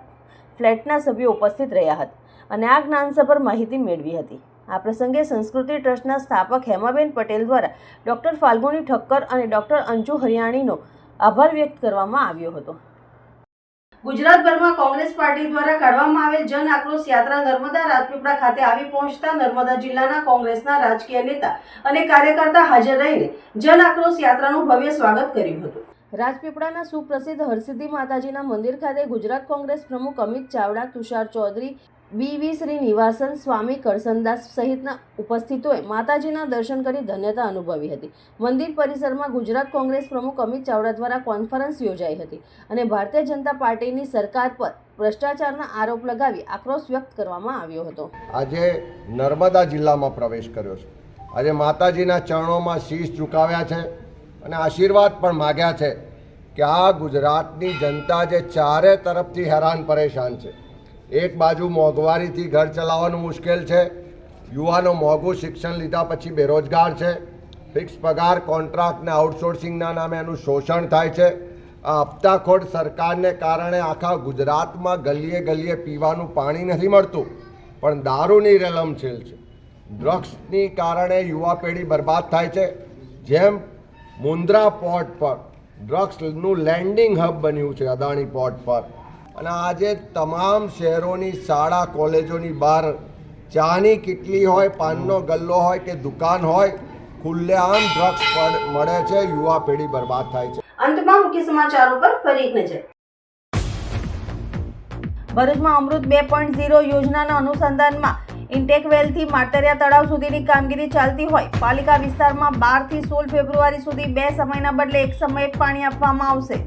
ફ્લેટના સભ્યો ઉપસ્થિત રહ્યા હતા અને આ જ્ઞાનસભર માહિતી મેળવી હતી. આ પ્રસંગે સંસ્કૃતિ ટ્રસ્ટના સ્થાપક હેમાબેન પટેલ દ્વારા ડૉક્ટર ફાલ્ગુની ઠક્કર અને ડૉક્ટર અંજુ હરિયાણીનો આભાર વ્યક્ત કરવામાં આવ્યો હતો. ગુજરાતભરમાં કોંગ્રેસ પાર્ટી દ્વારા કાઢવામાં આવેલ જન આક્રોશ યાત્રા નર્મદા રાજપીપળા ખાતે આવી પહોંચતા નર્મદા જિલ્લાના કોંગ્રેસના રાજકીય નેતા અને કાર્યકર્તા હાજર રહીને જન આક્રોશ યાત્રાનું ભવ્ય સ્વાગત કર્યું હતું. રાજપીપળાના સુપ્રસિદ્ધ હરસિદ્ધિ માતાજીના મંદિર ખાતે ગુજરાત કોંગ્રેસ પ્રમુખ અમિત ચાવડા, તુષાર ચૌધરી, BV શ્રીનિવાસન, સ્વામી કરસનદાસ સહિતના ઉપસ્થિતોએ માતાજીના દર્શન કરી ધન્યતા અનુભવી હતી. મંદિર પરિસરમાં ગુજરાત કોંગ્રેસ પ્રમુખ અમિત ચાવડા દ્વારા કોન્ફરન્સ યોજાઈ હતી અને ભારતીય જનતા પાર્ટીની સરકાર પર ભ્રષ્ટાચારના આરોપ લગાવી આક્રોશ વ્યક્ત કરવામાં આવ્યો હતો. આજે નર્મદા જિલ્લામાં પ્રવેશ કર્યો છે. આજે માતાજીના ચરણોમાં શીશ ઝુકાવ્યા છે અને આશીર્વાદ પણ માગ્યા છે કે આ ગુજરાતની જનતા જે ચારે તરફથી હેરાન પરેશાન છે. એક બાજુ મોંઘવારીથી ઘર ચલાવવાનું મુશ્કેલ છે, યુવાનો મોંઘું શિક્ષણ લીધા પછી બેરોજગાર છે, ફિક્સ પગાર કોન્ટ્રાક્ટ ને આઉટસોર્સિંગના નામે એનું શોષણ થાય છે. આ હપ્તાખોર સરકારને કારણે આખા ગુજરાતમાં ગલીએ ગલીએ પીવાનું પાણી નથી મળતું, પણ દારૂની રેલમછેલ છે. ડ્રગ્સની કારણે યુવા પેઢી બરબાદ થાય છે. જેમ મુન્દ્રા પોર્ટ પર ડ્રગ્સનું લેન્ડિંગ હબ બન્યું છે અદાણી પોર્ટ પર, અને આજે તમામ શહેરોની શાળા કોલેજોની બહાર ચાની કિટલી હોય, પાનનો ગલ્લો હોય કે દુકાન હોય, ખુલ્લેઆમ ડ્રગ્સ મળે છે. યુવા પેઢી બરબાદ થાય છે. અંતમાં મુખ્ય સમાચારો પર ફરી એક નજર. ભરૂચમાં અમૃત 2.0 યોજનાના અનુસંધાનમાં ઇન્ટેક વેલથી માતરિયા તળાવ સુધીની કામગીરી ચાલતી હોય. પાલિકા વિસ્તારમાં 12 થી 16 ફેબ્રુઆરી સુધી 2 સમયના બદલે એક સમયે પાણી આપવામાં આવશે.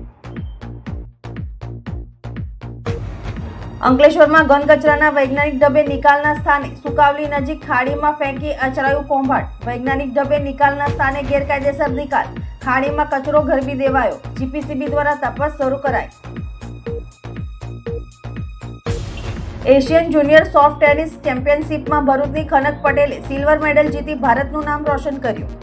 અંકલેશ્વરમાં ઘન કચરાના વૈજ્ઞાનિક ઢબે નિકાલના સ્થાને સુકાવલી નજીક ખાડીમાં ફેંકી અચરાયું કૌભાંડ. વૈજ્ઞાનિક ઢબે નિકાલના સ્થાને ગેરકાયદેસર નિકાલ, ખાડીમાં કચરો ગરબી દેવાયો. જીપીસીબી દ્વારા તપાસ શરૂ કરાઈ. એશિયન જુનિયર સોફ્ટ ટેનિસ ચેમ્પિયનશિપમાં ભરૂચની ખનક પટેલે સિલ્વર મેડલ જીતી ભારતનું નામ રોશન કર્યું.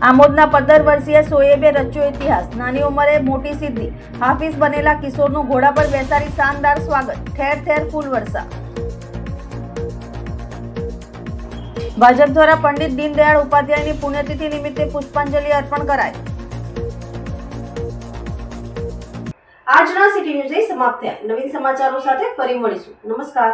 આમોદના 15 વર્ષીય શોએબે રચ્યો ઇતિહાસ. નાની ઉંમરે મોટી સિદ્ધિ. હાફિઝ બનેલા કિશોરનું ઘોડા પર બેસાડી શાનદાર સ્વાગત. ઠેર ઠેર ફૂલવર્ષા. ભાજપ દ્વારા પંડિત દીનદયાળ ઉપાધ્યાયની પુણ્યતિથિ નિમિત્તે પુષ્પાંજલિ અર્પણ કરાઈ. આજના સિટી ન્યૂઝ સમાપ્ત થયા. નવીન સમાચારો સાથે ફરી મળીશું. નમસ્કાર.